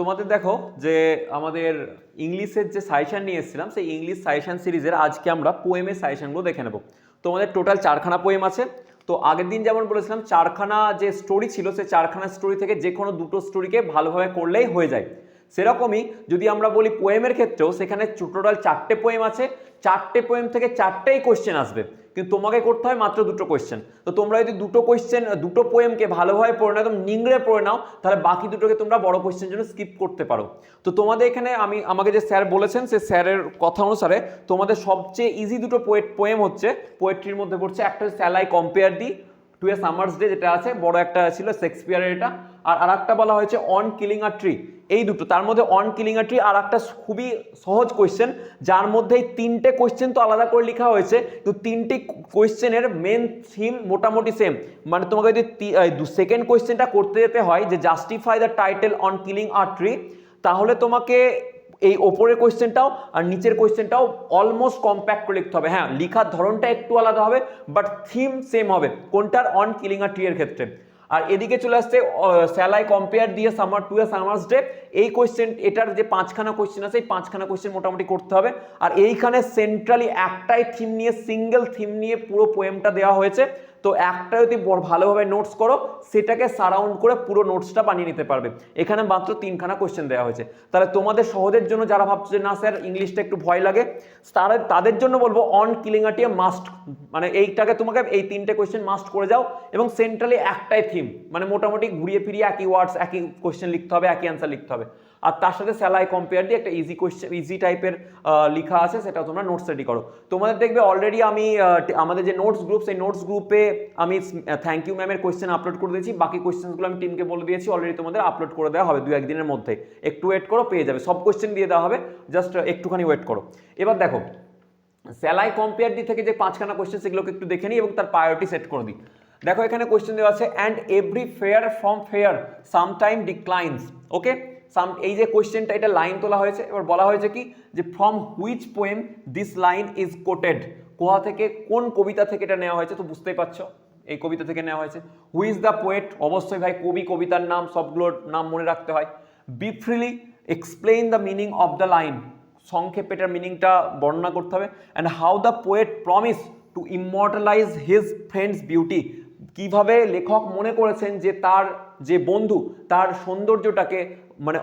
তোমাদের দেখো যে আমাদের ইংলিশের যে সাজেশন নিয়ে এসেছিলাম সেই ইংলিশ সাজেশন সিরিজের আজকে আমরা পোয়েমের সাজেশনগুলো দেখে নেব। তোমাদের টোটাল 4খানা পোয়েম আছে। তো আগের দিন যেমন বলেছিলাম 4খানা যে স্টোরি ছিল সেই 4খানা স্টোরি থেকে যে কোনো দুটো স্টোরিকে ভালোভাবে করলেই হয়ে যায়। সেরকমই যদি আমরা বলি পোয়েমের ক্ষেত্রেও সেখানে টোটাল 4টে পোয়েম আছে, 4টে পোয়েম থেকে 4টেই কোয়েশ্চেন আসবে, কিন্তু তোমাকে করতে হয় মাত্র দুটো কোয়েশ্চেন। তো তোমরা যদি দুটো পোয়েমকে ভালোভাবে পড়ে নাও, একদম নিংড়ে পড়ে নাও, তাহলে বাকি দুটোকে তোমরা বড় কোয়েশ্চেন জন্য স্কিপ করতে পারো। তো তোমাদের এখানে আমাকে যে স্যার বলেছেন সেই স্যারের কথা অনুসারে তোমাদের সবচেয়ে ইজি দুটো পোয়েম হচ্ছে, পোয়েট্রির মধ্যে পড়ছে, একটা হচ্ছে shall I compare thee to a summer's day, যেটা আছে বড় একটা ছিল শেক্সপিয়ারের এটা, আর একটা বলা হয়েছে অন কিলিং আ ট্রি। এই দুটো, তার মধ্যে অন কিলিং আ ট্রি আর একটা খুবই সহজ কোয়েশ্চেন, যার মধ্যে এই 3টে কোয়েশ্চেন তো আলাদা করে লেখা হয়েছে, কিন্তু 3টি কোয়েশ্চেনের মেন থিম মোটামুটি সেম। মানে তোমাকে যদি সেকেন্ড কোয়েশ্চেনটা করতে যেতে হয় যে justify the title on killing a tree, তাহলে তোমাকে এই ওপরের কোয়েশ্চেনটাও আর নিচের কোয়েশ্চেনটাও অলমোস্ট কম্প্যাক্ট করে লিখতে হবে। হ্যাঁ, লেখার ধরনটা একটু আলাদা হবে, বাট থিম সেম হবে কোনটার, অন কিলিং আ ট্রি এর ক্ষেত্রে। আর এদিকে চলে আসছে শ্যাল আই কম্পেয়ার দিয়ে summer to a summer's day, এই কোয়েশ্চেন, এটার যে 5খানা কোয়েশ্চেন আছে এই 5খানা কোয়েশ্চেন মোটামুটি করতে হবে। আর এইখানে সেন্ট্রালি একটাই থিম নিয়ে, সিঙ্গেল থিম নিয়ে পুরো পোয়েমটা দেওয়া হয়েছে। তো একটা যদি ভালোভাবে নোটস করো সেটাকে সারাউন্ড করে পুরো নোটসটা বানিয়ে নিতে পারবে। এখানে মাত্র 3খানা কোয়েশ্চেন দেওয়া হয়েছে। তাহলে তোমাদের সহজের জন্য যারা ভাবছো যে না স্যার ইংলিশটা একটু ভয় লাগে, তাদের জন্য বলবো on killing a tree must, মানে এইটাকে তোমাকে এই 3টে কোয়েশ্চেন মাস্ট করে যাও, এবং সেন্ট্রালি একটাই থিম, মানে মোটামুটি ঘুরিয়ে ফিরিয়ে একই ওয়ার্ডস একই কোয়েশ্চেন লিখতে হবে, একই অ্যান্সার লিখতে হবে। আর তার সাথে শ্যাল আই কম্পেয়ার দিয়ে একটা ইজি টাইপের লেখা আছে, সেটা তোমরা নোটস রেডি করো। তোমাদের দেখবে অলরেডি আমি আমাদের যে নোটস গ্রুপ, সেই নোটস গ্রুপে আমি থ্যাংক ইউ ম্যামের কোয়েশ্চেন আপলোড করে দিয়েছি। বাকি কোয়েশ্চেনগুলো আমি টিমকে বলে দিয়েছি, অলরেডি তোমাদের আপলোড করে দেওয়া হবে 2-1 দিনের মধ্যে। একটু ওয়েট করো, পেয়ে যাবে, সব কোয়েশ্চেন দিয়ে দেওয়া হবে, জাস্ট একটুখানি ওয়েট করো। এবার দেখো শ্যাল আই কম্পেয়ার দি থেকে যে 5খানা কোয়েশ্চেন সেগুলোকে একটু দেখে নিই এবং তার প্রায়োরিটি সেট করে দিই। দেখো এখানে কোয়েশ্চেন দেওয়া আছে, and every fair from fair sometime declines. Okay, এই যে কোয়েশ্চেনটা, এটা লাইন তোলা হয়েছে। এবার বলা হয়েছে কি যে from which poem this line is quoted, কোথা থেকে, কোন কবিতা থেকে এটা নেওয়া হয়েছে, তো বুঝতেই পারছো এই কবিতা থেকে নেওয়া হয়েছে। হু ইজ দ্য পোয়েট, অবশ্যই ভাই কবি, কবিতার নাম, সবগুলোর নাম মনে রাখতে হয়। Be briefly explain the meaning of the line, সংক্ষেপে এটার মিনিংটা বর্ণনা করতে হবে। And how the poet promise to immortalize his friend's beauty, কিভাবে লেখক মনে করেছেন যে তার যে বন্ধু তার সৌন্দর্যটাকে মানে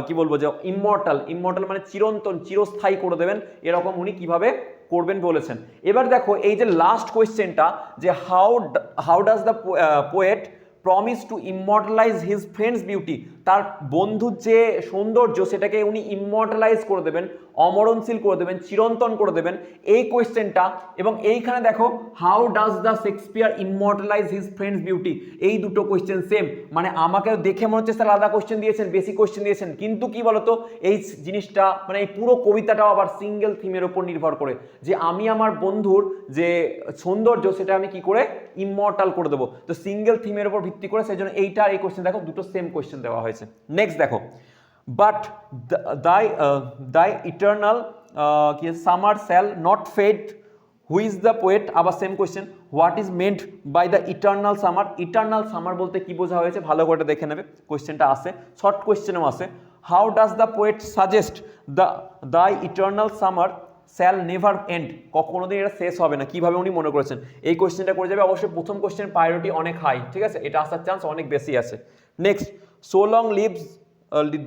কি বলবো যে ইমর্টাল মানে চিরন্তন, চিরস্থায়ী করে দেবেন, এরকম উনি কিভাবে করবেন বলেছেন। এবার দেখো এই যে লাস্ট কোয়েশ্চেনটা, যে how does the poet promise to immortalize his friend's beauty, তার বন্ধুর যে সৌন্দর্য সেটাকে উনি ইমর্টালাইজ করে দেবেন, অমরণশীল করে দেবেন, চিরন্তন করে দেবেন, এই কোয়েশ্চেনটা। এবং এইখানে দেখো how does the Shakespeare immortalise his friend's beauty, এই দুটো কোয়েশ্চেন সেম। মানে আমাকে দেখে মনে হচ্ছে স্যার আলাদা কোয়েশ্চেন দিয়েছেন, বেশি কোয়েশ্চেন দিয়েছেন, কিন্তু কি বলতো এই জিনিসটা মানে এই পুরো কবিতাটাও আবার সিঙ্গেল থিমের উপর নির্ভর করে, যে আমি আমার বন্ধুর যে সৌন্দর্য সেটা আমি কি করে ইমর্টাল করে দেবো। তো সিঙ্গেল থিমের উপর ভিত্তি করে সেই জন্য এইটা এই কোয়েশ্চেন দেখো দুটো সেম কোয়েশ্চেন দেওয়া হয়েছে। নেক্সট দেখো, but thy eternal summer shall not fade, who is the poet, আবার same question. What is meant by the eternal summer, eternal summer বলতে কি বোঝা হয়েছে ভালো করে দেখে নেবে, কোয়েশ্চেনটা আসে, শর্ট কোয়েশ্চেনও আসে। How does the poet suggest the eternal summer shall never end, কোনোদিন এটা শেষ হবে না, কিভাবে উনি মনে করেছেন, এই কোয়েশ্চেনটা করে যাবে। অবশ্যই প্রথম কোয়েশ্চেন প্রায়োরিটি অনেক হাই, ঠিক আছে, এটা আসার চান্স অনেক বেশি আছে। Next, so long lives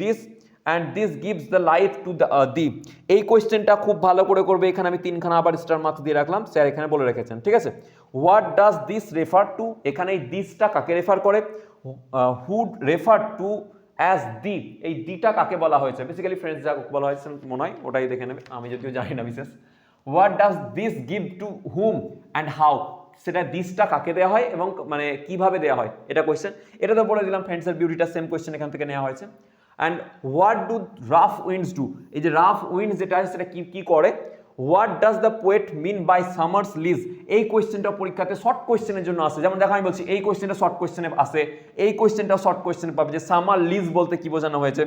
this and this gives the life to the thee, এই কোয়েশ্চেনটা খুব ভালো করে করবে। এখানে আমি 3খানা আবার স্টার মার্ক দিয়ে রাখলাম, স্যার এখানে বলে রেখেছেন, ঠিক আছে। What does this refer to, এখানে এই দিসটা কাকে রেফার করে, hood refer to as the, এই দিটা কাকে বলা হয়েছে, বেসিক্যালি ফ্রেন্ডস যা বলা হয়েছে মনে হয় ওটাই দেখে নেবে, আমি যদিও জানি না বিশেষ। What does this give to whom and how, সেটা দিসটা কাকে দেওয়া হয় এবং মানে কিভাবে দেওয়া হয়, এটা কোয়েশ্চেন। এটা তো বলে দিলাম ফ্রেন্ডসের বিউটিটা, সেম কোয়েশ্চেন এখান থেকে নেওয়া হয়েছে। And what do rough winds do, এই যে রাফ উইন্ডস যেটা আছে সেটা কি করে। What does the poet mean by summer's lease, এই কোয়েশ্চেনটা পরীক্ষাতে শর্ট কোয়েশ্চেনের জন্য আসে। যেমন দেখো আমি বলছি এই কোয়েশ্চেনটা শর্ট কোয়েশ্চেনে আসে, এই কোয়েশ্চেনটাও শর্ট কোয়েশ্চেনে পাবে যে সামার লিজ বলতে কি বোঝানো হয়েছে।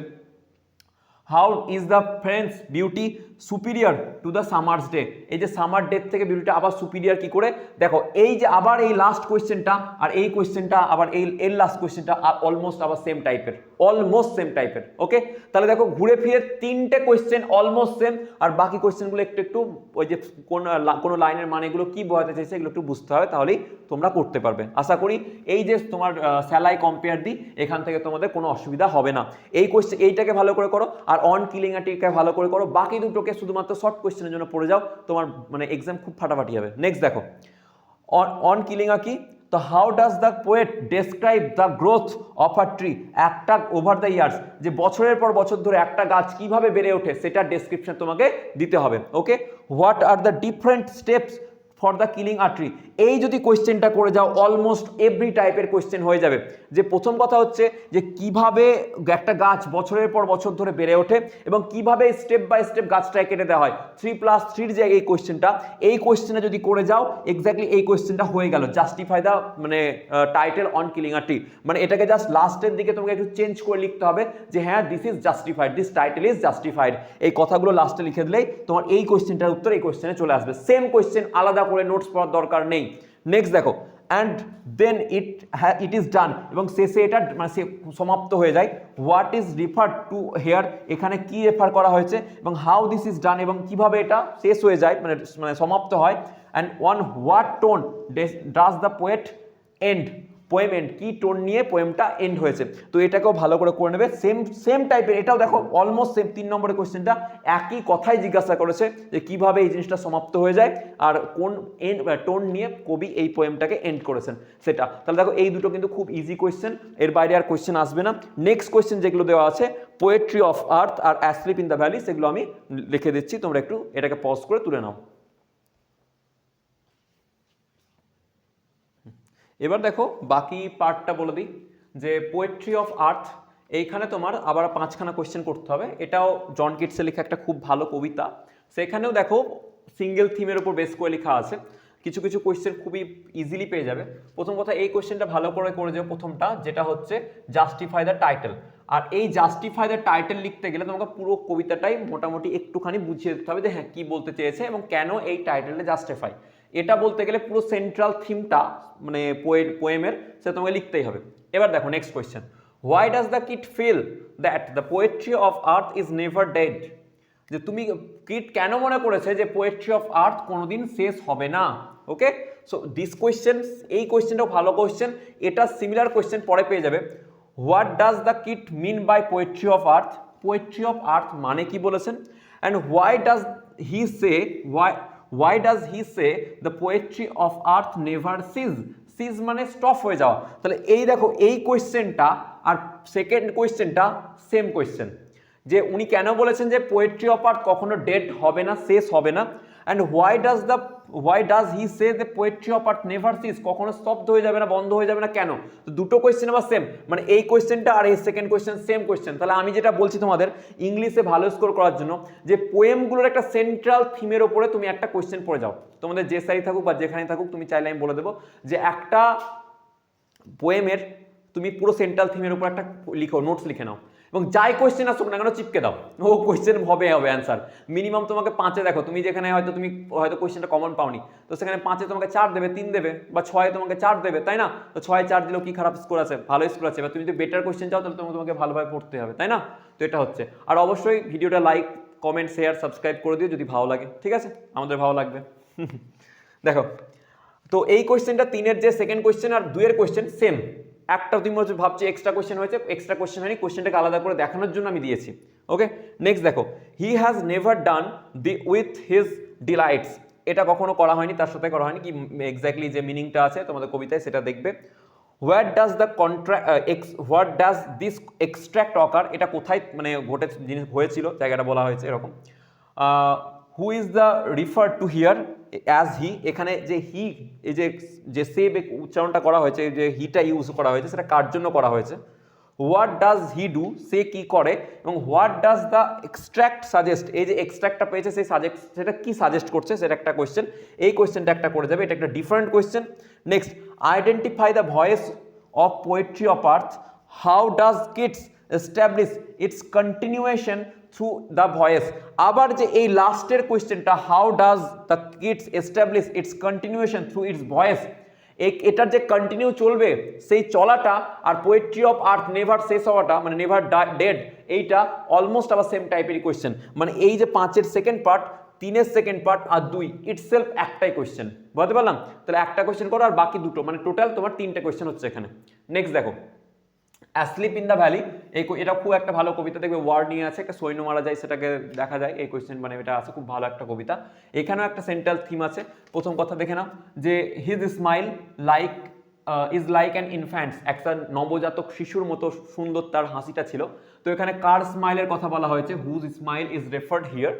How is the friends beauty superior to the Summers day, এই যে সামার ডে থেকে বিউটিটা আবার সুপিরিয়র কি করে, দেখো এই যে আবার এই লাস্ট কোয়েশ্চেনটা আর এই কোয়েশ্চেনটা আবার এই লাস্ট কোয়েশ্চেনটা অলমোস্ট আবার সেম টাইপের, অলমোস্ট সেম টাইপের। ওকে, তাহলে দেখো ঘুরে ফিরে তিনটে কোয়েশ্চেন অলমোস্ট সেম, আর বাকি কোয়েশ্চেনগুলো একটু একটু ওই যে কোনো লাইনের মানেগুলো কি বোঝাতে চাইছে এগুলো একটু বুঝতে হবে, তাহলেই তোমরা করতে পারবে। আশা করি এই যে তোমার স্যালাই কম্পেয়ার দি এখান থেকে তোমাদের কোনো অসুবিধা হবে না। এই কোয়েশ্চেন এইটাকে ভালো করে করো, আর অন কিলিং আটিকে ভালো করে করো, বাকি দুটোকে শুধুমাত্র শর্ট কোয়েশ্চেনের জন্য পড়ে যাও, তোমার মানে এক্সাম খুব ফাটাফাটি হবে। নেক্সট দেখো অন কিলিং কি, তো how does the poet describe the growth of a tree, একটা ওভার দ্য ইয়ার্স, যে বছরের পর বছর ধরে একটা গাছ কিভাবে বেড়ে ওঠে সেটার ডেসক্রিপশন তোমাকে দিতে হবে। Okay, what are the different steps for the killing a tree, এই যদি কোয়েশ্চেনটা করে যাও অলমোস্ট এভরি টাইপের কোয়েশ্চেন হয়ে যাবে। যে প্রথম কথা হচ্ছে যে কিভাবে একটা গাছ বছরের পর বছর ধরে বেড়ে ওঠে এবং কিভাবে স্টেপ বাই স্টেপ গাছটায় কেটে দেওয়া হয়, 3+3 যে এই কোয়েশ্চেনটা, এই কোয়েশ্চেনে যদি করে যাও এক্স্যাক্টলি এই কোয়েশ্চেনটা হয়ে গেল, জাস্টিফাই দ্য মানে title on killing a tree, মানে এটাকে জাস্ট লাস্টের দিকে তোমাকে একটু চেঞ্জ করে লিখতে হবে যে হ্যাঁ this is justified, this title is justified, এই কথাগুলো লাস্টে লিখে দিলেই তোমার এই কোয়েশ্চেনটার উত্তর এই কোয়েশ্চেনে চলে আসবে। সেম কোয়েশ্চেন, আলাদা করে নোটস পড়ার দরকার নেই। নেক্সট দেখো and then it is done, এবং শেষে এটা মানে সমাপ্ত হয়ে যায়। What is refer to here, এখানে কি রেফার করা হয়েছে, এবং হাউ দিস ইজ ডান, এবং কিভাবে এটা শেষ হয়ে যায় মানে সমাপ্ত হয়। And on what tone does the poet end, poem end, কি টোন নিয়ে পোয়েমটা এন্ড হয়েছে, তো এটাকেও ভালো করে করে নেবে। সেম টাইপের, এটাও দেখো অলমোস্ট সেম, 3 নম্বরের কোয়েশ্চেনটা একই কথাই জিজ্ঞাসা করেছে যে কিভাবে এই জিনিসটা সমাপ্ত হয়ে যায় আর কোন টোন নিয়ে কবি এই পোয়েমটাকে এন্ড করেছেন সেটা। তাহলে দেখো এই দুটো কিন্তু খুব ইজি কোয়েশ্চেন, এর বাইরে আর কোয়েশ্চেন আসবে না। নেক্সট কোয়েশ্চেন যেগুলো দেওয়া আছে পোয়েট্রি অফ আর্থ আর অ্যাসলিপ ইন দ্য ভ্যালি, সেগুলো আমি লিখে দিচ্ছি, তোমরা একটু এটাকে পজ করে তুলে নাও। এবার দেখো বাকি পার্টটা বলে দিই, যে পোয়েট্রি অফ আর্থ, এইখানে তোমার আবার 5খানা কোয়েশ্চেন করতে হবে। এটাও জন কিটসে লেখা একটা খুব ভালো কবিতা, সেখানেও দেখো সিঙ্গেল থিমের উপর বেস করে লেখা আছে, কিছু কিছু কোয়েশ্চেন খুবই ইজিলি পেয়ে যাবে। প্রথম কথা এই কোয়েশ্চেনটা ভালো করে যাও, প্রথমটা যেটা হচ্ছে জাস্টিফাই দ্য টাইটেল, আর এই জাস্টিফাই দ্য টাইটেল লিখতে গেলে তোমাকে পুরো কবিতাটাই মোটামুটি একটুখানি বুঝিয়ে দিতে হবে যে হ্যাঁ কি বলতে চেয়েছে এবং কেন এই টাইটেলটা জাস্টিফাই, এটা বলতে গেলে পুরো সেন্ট্রাল থিমটা মানে পোয়েমের সে তোমাকে লিখতেই হবে। এবার দেখো next question, why does the Keats feel that the poetry of earth is never dead, যে তুমি কিট কেন মনে করেছে যে পোয়েট্রি অফ আর্থ কোনোদিন শেষ হবে না। ওকে, সো দিস কোয়েশ্চেন, এই কোয়েশ্চেনটাও ভালো কোয়েশ্চেন, এটা সিমিলার কোয়েশ্চেন পরে পেয়ে যাবে। What does the Keats mean by poetry of earth, poetry of earth মানে কি বলেছেন, and why does he say, why does he say the poetry of earth never cease মানে স্টপ হয়ে যাওয়া। তাহলে এই দেখো এই কোয়েশ্চেনটা আর সেকেন্ড কোয়েশ্চেনটা সেম কোয়েশ্চেন, যে উনি কেন বলেছেন যে পোয়েট্রি অফ আর্থ কখনো ডেড হবে না, শেষ হবে না, and why does he say the poetry of earth never cease, কখনো স্তব্ধ হয়ে যাবে না, বন্ধ হয়ে যাবে না কেন। তো দুটো কোয়েশ্চেন আবার সেম, মানে এই কোয়েশ্চেনটা আর এই সেকেন্ড কোয়েশ্চেন সেম কোয়েশ্চেন। তাহলে আমি যেটা বলছি তোমাদের ইংলিশে ভালো স্কোর করার জন্য, যে পোয়েমগুলোর একটা সেন্ট্রাল থিমের ওপরে তুমি একটা কোয়েশ্চেন পড়ে যাও, তোমাদের যে সাইড থাকুক বা যেখানে থাকুক, তুমি চাইলে আমি বলে দেবো যে একটা পোয়েমের তুমি পুরো সেন্ট্রাল থিমের উপর একটা লিখো, নোটস লিখে নাও, এবং যাই কোয়েশ্চেন আসুক না কেন চিপকে দাও, ও কোয়েশ্চেন হবে অ্যান্সার। মিনিমাম তোমাকে 5-এ দেখো, তুমি যেখানে হয়তো কোয়েশ্চেনটা কমন পাওনি, তো সেখানে 5-এ তোমাকে 4 দেবে, 3 দেবে, বা 6-এ তোমাকে 4 দেবে, তাই না? তো 6-এ 4 দিলেও কি খারাপ স্কোর আছে, ভালো স্কোর আছে। এবার তুমি যদি বেটার কোয়েশ্চেন চাও তাহলে তোমাকে ভালোভাবে পড়তে হবে, তাই না? তো এটা হচ্ছে। আর অবশ্যই ভিডিওটা লাইক, কমেন্ট, শেয়ার, সাবস্ক্রাইব করে দিও যদি ভালো লাগে, ঠিক আছে? আমাদের ভালো লাগবে। দেখো তো এই কোয়েশ্চেনটা 3-এর যে সেকেন্ড কোয়েশ্চেন আর 2-এর কোয়েশ্চেন সেম, একটা তুমি ভাবছি এক্সট্রা কোয়েশ্চেন হয়েছে, এক্সট্রা কোয়েশ্চেন হয়নি, কোয়েশ্চেনটাকে আলাদা করে দেখানোর জন্য আমি দিয়েছি। ওকে, নেক্সট দেখো, he has never done with his delights, এটা কখনো করা হয়নি, তার সাথে করা হয়নি, কি এক্স্যাক্টলি যে মিনিংটা আছে তোমাদের কবিতায় সেটা দেখবে। হোয়াট ডাজ দিস এক্সট্র্যাক্ট অকার, এটা কোথায় মানে জিনিস হয়েছিল, জায়গাটা বলা হয়েছে এরকম। হু is the refer to here as he, এখানে যে হি, এই যে সে উচ্চারণটা করা হয়েছে, যে হিটা ইউজ করা হয়েছে, সেটা কার জন্য করা হয়েছে। হোয়াট ডাজ হি ডু, সে কি করে, এবং what does the extract suggest, এই যে এক্সট্র্যাক্টটা পেয়েছে সেই সেটা কি সাজেস্ট করছে, সেটা একটা কোয়েশ্চেন, এই কোয়েশ্চেনটা একটা করে যাবে, এটা একটা different question. Next, identify the voice of poetry of earth, how does Keats establish its continuation through the voice. আবার যে এই লাস্টের কোয়েশ্চেনটা, how does the Keats establish its continuation through its voice, এটার যে কন্টিনিউ চলবে সেই চলাটা আর পোয়েট্রি অফ আর্থ নেভার শেষ হওয়াটা মানে নেভার ডেড, এইটা অলমোস্ট আবার সেম টাইপেরই কোয়েশ্চেন। মানে এই যে 5-এর সেকেন্ড পার্ট, 3-এর সেকেন্ড পার্ট আর 2 ইটসেলফ একটাই কোয়েশ্চেন, বুঝতে পারলাম? তাহলে একটা কোয়েশ্চেন করো আর বাকি দুটো, মানে টোটাল তোমার 3টে কোয়েশ্চেন হচ্ছে এখানে। নেক্সট দেখো, অ্যাসলিপ ইন দ্য ভ্যালি, এটা খুব একটা ভালো কবিতা, দেখবে ওয়ার্ড নিয়ে আছে, একটা সৈন্য মারা যায় সেটাকে দেখা যায় এই কোয়েশ্চেন, মানে এটা আছে খুব ভালো একটা কবিতা। এখানেও একটা সেন্ট্রাল থিম আছে। প্রথম কথা দেখে নাও যে his smile like is like an infants, একটা নবজাতক শিশুর মতো সুন্দর তার হাসিটা ছিল। তো এখানে কার স্মাইলের কথা বলা হয়েছে, whose smile is referred here.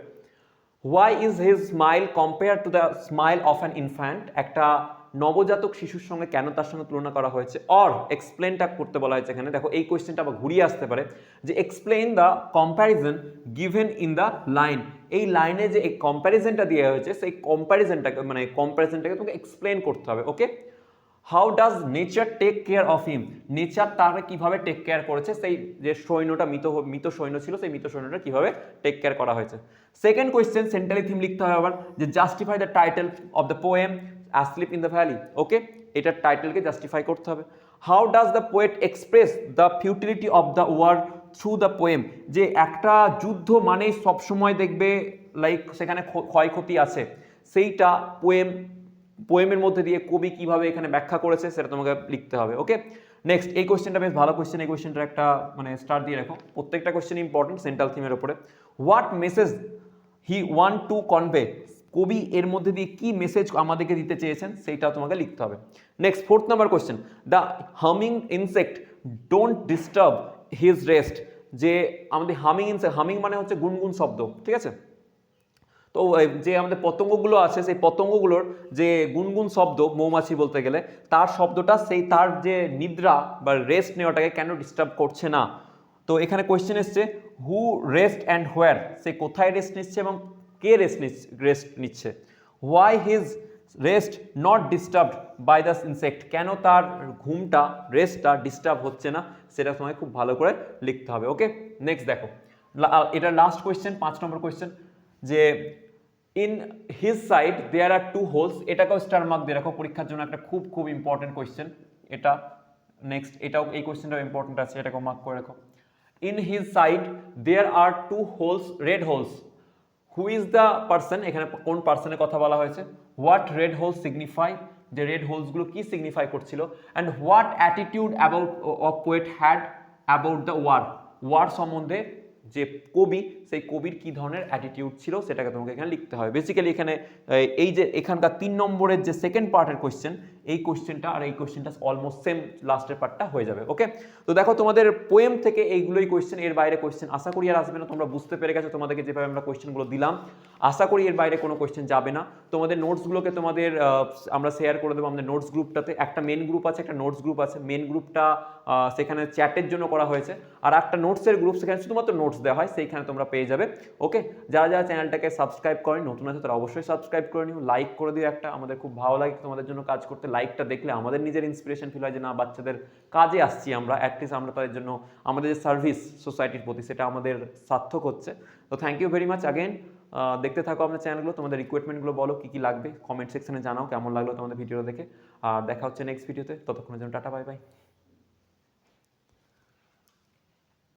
Why is his smile compare to the smile of an infant, একটা নবজাতক শিশুর সঙ্গে কেন তার সঙ্গে তুলনা করা হয়েছে। অর এক্সপ্লেনটা করতে বলা হয়েছে এখানে। দেখো এই কোয়েশ্চেনটা আবার ঘুরিয়ে আসতে পারে যে explain the comparison given in the line, এই লাইনে যে এই কম্প্যারিজনটা দেওয়া হয়েছে সেই কম্প্যারিজনটাকে তোমাকে এক্সপ্লেন করতে হবে। Okay, how does nature take care of him, nature তাকে কিভাবে টেক কেয়ার করেছে, সেই যে সৈন্যটা মৃত সৈন্য ছিল সেই মৃত সৈন্যটা কিভাবে টেক কেয়ার করা হয়েছে। সেকেন্ড কোয়েশ্চেন সেন্ট্রালি থিম লিখতে হবে আবার, যে justify the title of the poem asleep in the valley. Okay, এটার টাইটেলকে জাস্টিফাই করতে হবে। How does the poet express the futility of the war through the poem, যে একটা যুদ্ধ সবসময় দেখবে লাইক সেখানে ক্ষয়ক্ষতি আছে, সেইটা পোয়েমের মধ্যে দিয়ে কবি কিভাবে এখানে ব্যাখ্যা করেছে সেটা তোমাকে লিখতে হবে। ওকে, নেক্সট এই কোয়েশ্চেনটা বেশ ভালো কোয়েশ্চেন, এই কোয়েশ্চেনটা একটা স্টার দিয়ে রাখো, প্রত্যেকটা কোয়েশ্চেন ইম্পর্টেন্ট সেন্ট্রাল থিমের উপরে। What message he want to convey, কবি এর মধ্যে দিয়ে কি মেসেজ আমাদেরকে দিতে চেয়েছেন সেইটাও তোমাকে লিখতে হবে। Next 4th number question, the humming insect don't disturb his rest, যে আমাদের হামিং মানে হচ্ছে গুনগুন শব্দ, ঠিক আছে? তো যে আমাদের পতঙ্গগুলো আছে সেই পতঙ্গগুলোর যে গুনগুন শব্দ, মৌমাছি বলতে গেলে, তার শব্দটা তার যে নিদ্রা বা রেস্ট নেওয়াটাকে কেন ডিস্টার্ব করছে না। তো এখানে কোয়েশ্চেন এসছে হু রেস্ট অ্যান্ড হোয়ার, সে কোথায় রেস্ট নিচ্ছে এবং কে রেস্ট নিচ্ছে। Why his rest not disturbed by the insect, কেন তার ঘুমটা রেস্টটা ডিস্টার্ব হচ্ছে না, সেটা তোমায় খুব ভালো করে লিখতে হবে। ওকে, নেক্সট দেখো, এটা লাস্ট কোয়েশ্চেন, 5 নম্বর কোয়েশ্চেন, যে in his side there are 2 holes, এটাকেও স্টার মার্ক দিয়ে রাখো, পরীক্ষার জন্য একটা খুব ইম্পর্টেন্ট কোয়েশ্চেন এটা। নেক্সট এটাও, এই কোয়েশ্চেনটাও ইম্পর্টেন্ট আছে, এটাকেও মার্ক করে রাখো। In his side there are 2 holes, red holes, who is the person, এখানে কোন পার্সনের কথা বলা হয়েছে। হোয়াট রেড হোলস সিগনিফাই, যে রেড হোলসগুলো কি সিগনিফাই করছিল। And what attitude about of poet had about the war সম্বন্ধে যে কবি, সেই কবির কি ধরনের অ্যাটিটিউড ছিল সেটাকে তোমাকে এখানে লিখতে হবে। বেসিক্যালি এখানে এই যে এখানকার 3 নম্বরের যে সেকেন্ড পার্টের কোয়েশ্চেন, এই কোয়েশ্চেনটা আর এই কোয়েশ্চেনটা অলমোস্ট সেম লাস্টের পার্টটা হয়ে যাবে। ওকে, তো দেখো তোমাদের পোয়েম থেকে এইগুলোই কোয়েশ্চেন, এর বাইরে কোয়েশ্চেন আশা করি আর আসবে না। তোমরা বুঝতে পেরে গেছো তোমাদেরকে যেভাবে আমরা কোয়েশ্চেনগুলো দিলাম, আশা করি এর বাইরে কোনো কোয়েশ্চেন যাবে না। তোমাদের নোটসগুলোকে আমরা শেয়ার করে দেবো আমাদের নোটস গ্রুপটাতে। একটা মেন গ্রুপ আছে, একটা নোটস গ্রুপ আছে। মেন গ্রুপটা সেখানে চ্যাটের জন্য করা হয়েছে, আর একটা নোটসের গ্রুপ, সেখানে শুধুমাত্র নোটস দেওয়া হয়, সেইখানে তোমরা পেয়ে যাবে। ওকে, যারা যারা চ্যানেলটাকে সাবস্ক্রাইব করেন, নতুন আছে তারা অবশ্যই সাবস্ক্রাইব করে নিও, লাইক করে দিও একটা, আমাদের খুব ভালো লাগে তোমাদের জন্য কাজ করতে। লাইকটা দেখলে আমাদের নিজের ইন্সপিরেশন ফিল হয় যে না, বাচ্চাদের কাজে আসছি আমরা, অ্যাটলিস্ট আমরা তাদের জন্য আমাদের যে সার্ভিস সোসাইটির প্রতি সেটা আমাদের সার্থক হচ্ছে। তো thank you very much again. দেখতে থাকো আমাদের চ্যানেলগুলো, তোমাদের রিকোয়ারমেন্টগুলো বলো কী কী লাগবে, কমেন্ট সেকশনে জানাও কেমন লাগলো তোমাদের ভিডিও দেখে। আর দেখা হচ্ছে নেক্সট ভিডিওতে, ততক্ষণের জন্য টাটা, বাই বাই।